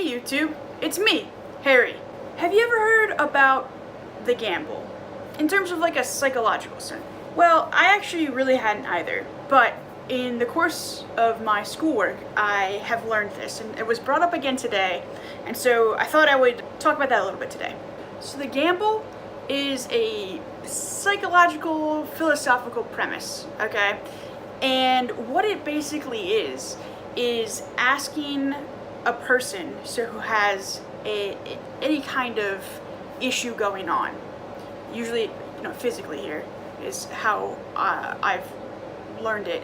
Hey YouTube, it's me, Harry. Have you ever heard about the gamble? In terms of like a psychological sense? Well, I actually really hadn't either, but in the course of my schoolwork, I have learned this, and it was brought up again today, and so I thought I would talk about that a little bit today. So the gamble is a psychological, philosophical premise, okay? And what it basically is asking a person who has any kind of issue going on, usually physically here is how I've learned it,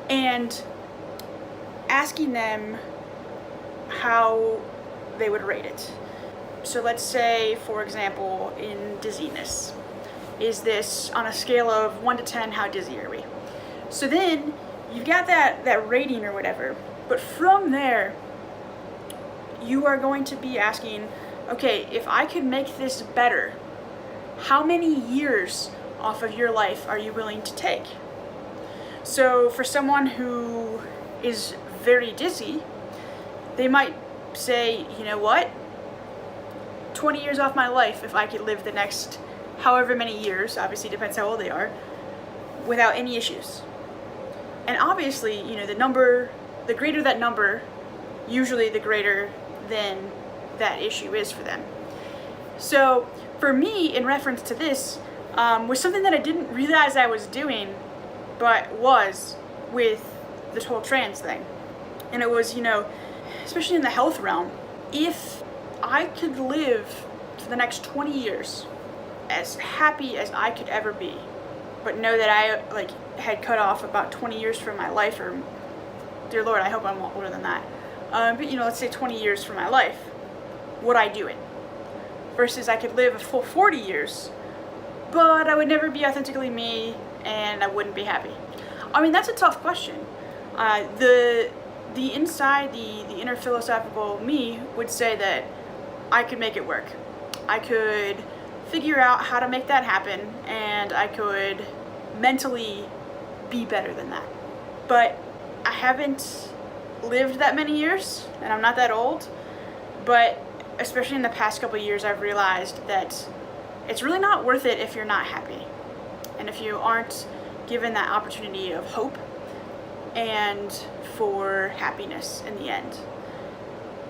and asking them how they would rate it. So let's say, for example, in dizziness, is this on a scale of 1 to 10, how dizzy are we? So then you've got that rating or whatever, but from there you are going to be asking, okay, if I could make this better, how many years off of your life are you willing to take? So for someone who is very dizzy, they might say, you know what, 20 years off my life if I could live the next however many years, obviously depends how old they are, without any issues. And obviously, the greater that number, usually the greater than that issue is for them. So for me, in reference to this, was something that I didn't realize I was doing, but was with this whole trans thing. And it was, especially in the health realm, if I could live for the next 20 years as happy as I could ever be, but know that I had cut off about 20 years from my life, or dear Lord, I hope I'm older than that. But let's say 20 years from my life, would I do it? Versus I could live a full 40 years, but I would never be authentically me and I wouldn't be happy. I mean, that's a tough question. The inside, the inner philosophical me would say that I could make it work. I could figure out how to make that happen, and I could mentally be better than that. But I haven't lived that many years, and I'm not that old, but especially in the past couple of years, I've realized that it's really not worth it if you're not happy, and if you aren't given that opportunity of hope and for happiness in the end.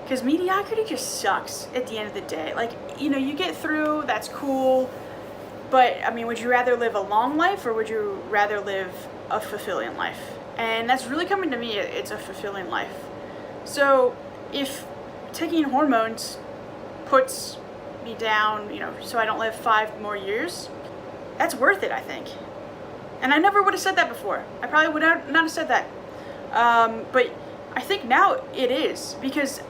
Because mediocrity just sucks at the end of the day. You get through, that's cool, but I mean, would you rather live a long life or would you rather live a fulfilling life? And that's really coming to me, it's a fulfilling life. So if taking hormones puts me down, so I don't live 5 more years, that's worth it, I think. And I never would have said that before. I probably would not have said that. But I think now it is, because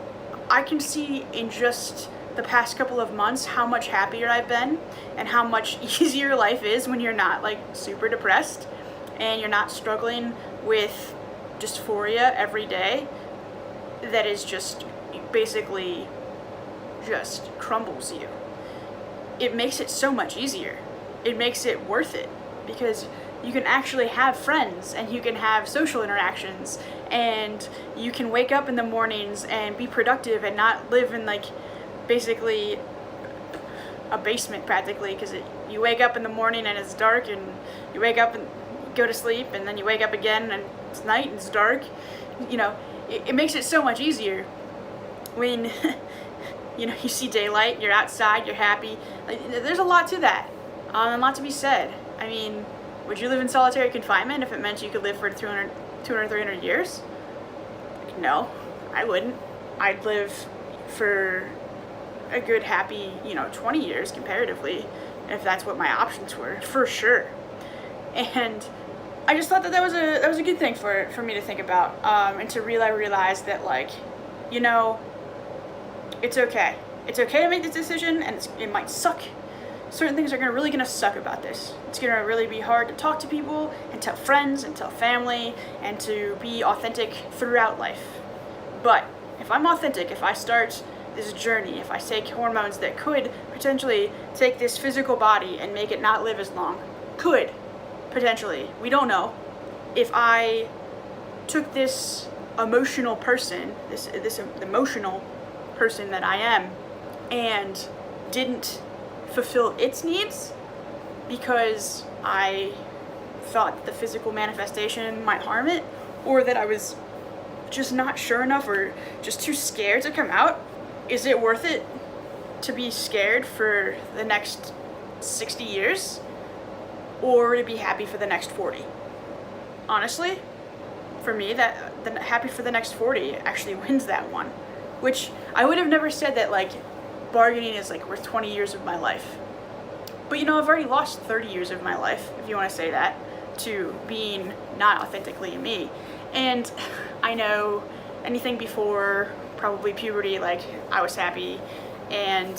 I can see in just the past couple of months how much happier I've been and how much easier life is when you're not super depressed and you're not struggling with dysphoria every day that is just basically just crumbles you. It makes it so much easier. It makes it worth it, because you can actually have friends and you can have social interactions and you can wake up in the mornings and be productive and not live in basically a basement practically, because you wake up in the morning and it's dark, and you wake up and go to sleep, and then you wake up again and it's night and it's dark. It makes it so much easier when you see daylight, you're outside, you're happy. There's a lot to that, and a lot to be said. I mean, would you live in solitary confinement if it meant you could live for 200, 300 years? No, I wouldn't. I'd live for a good, happy, 20 years comparatively, if that's what my options were, for sure. And I just thought that was a good thing for me to think about, and to realize that it's okay. It's okay to make this decision, and it might suck. Certain things are really gonna suck about this. It's gonna really be hard to talk to people and tell friends and tell family and to be authentic throughout life. But if I'm authentic, if I start this journey, if I take hormones that could potentially take this physical body and make it not live as long, could potentially, we don't know. If I took this emotional person, this emotional person that I am and didn't fulfill its needs because I thought the physical manifestation might harm it, or that I was just not sure enough or just too scared to come out, is it worth it to be scared for the next 60 years or to be happy for the next 40? Honestly, for me, that the happy for the next 40 actually wins that one, which I would have never said that like bargaining is like worth 20 years of my life. But you know, I've already lost 30 years of my life, if you want to say that, to being not authentically me. And I know anything before probably puberty, like I was happy, and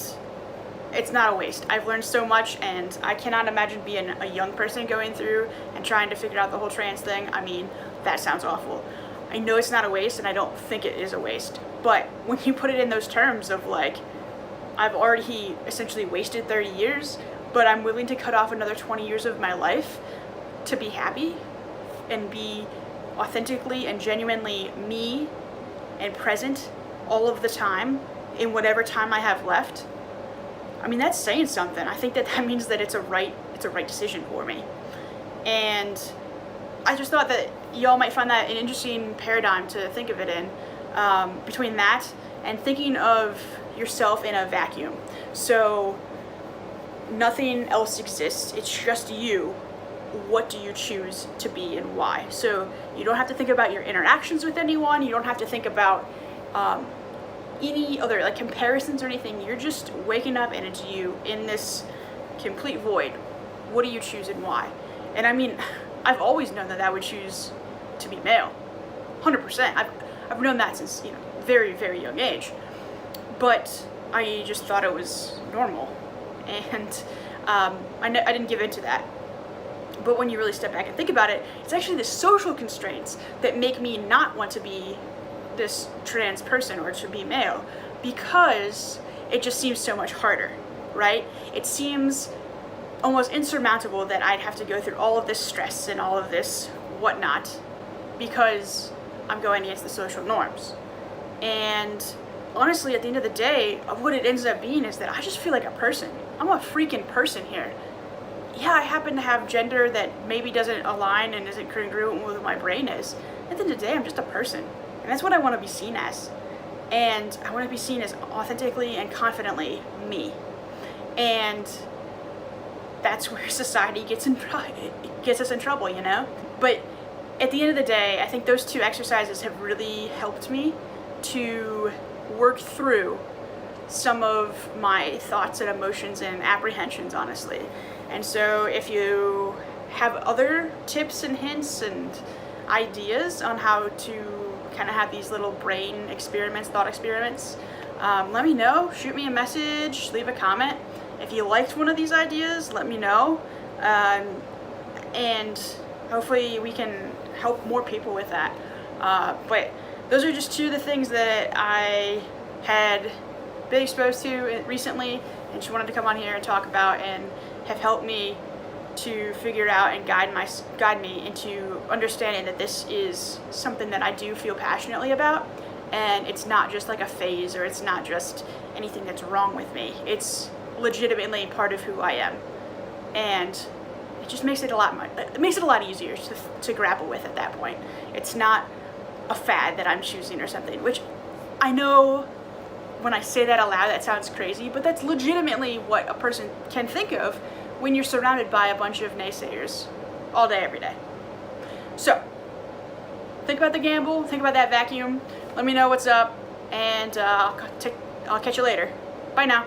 it's not a waste. I've learned so much, and I cannot imagine being a young person going through and trying to figure out the whole trans thing. I mean, that sounds awful. I know it's not a waste, and I don't think it is a waste. But when you put it in those terms of like, I've already essentially wasted 30 years, but I'm willing to cut off another 20 years of my life to be happy and be authentically and genuinely me and present all of the time in whatever time I have left. I mean, that's saying something. I think that means that it's a right decision for me. And I just thought that y'all might find that an interesting paradigm to think of it in, between that and thinking of yourself in a vacuum. So nothing else exists, it's just you. What do you choose to be and why? So you don't have to think about your interactions with anyone, you don't have to think about any other like comparisons or anything. You're just waking up and it's you in this complete void. What do you choose and why? And I mean, I've always known that I would choose to be male, 100%. I've known that since, you know, very, very young age. But I just thought it was normal, and I didn't give into that. But when you really step back and think about it, it's actually the social constraints that make me not want to be this trans person or to be male, because it just seems so much harder, right? It seems almost insurmountable that I'd have to go through all of this stress and all of this whatnot because I'm going against the social norms. And honestly, at the end of the day, what it ends up being is that I just feel like a person. I'm a freaking person here. Yeah, I happen to have gender that maybe doesn't align and isn't congruent with what my brain is. At the end of the day, I'm just a person. And that's what I want to be seen as. And I want to be seen as authentically and confidently me. And that's where society gets us in trouble, you know? But at the end of the day, I think those two exercises have really helped me to work through some of my thoughts and emotions and apprehensions, honestly. And so if you have other tips and hints and ideas on how to kind of have these little brain experiments, thought experiments, let me know. Shoot me a message, leave a comment. If you liked one of these ideas, let me know. And hopefully we can help more people with that. But those are just two of the things that I had been exposed to recently and just wanted to come on here and talk about, and have helped me to figure out and guide me into understanding that this is something that I do feel passionately about, and it's not just like a phase, or it's not just anything that's wrong with me. It's legitimately part of who I am, and it just makes it a lot easier to grapple with at that point. It's not a fad that I'm choosing or something, which I know when I say that aloud that sounds crazy, but that's legitimately what a person can think of when you're surrounded by a bunch of naysayers all day, every day. So think about the gamble, think about that vacuum, let me know what's up, and I'll catch you later. Bye now.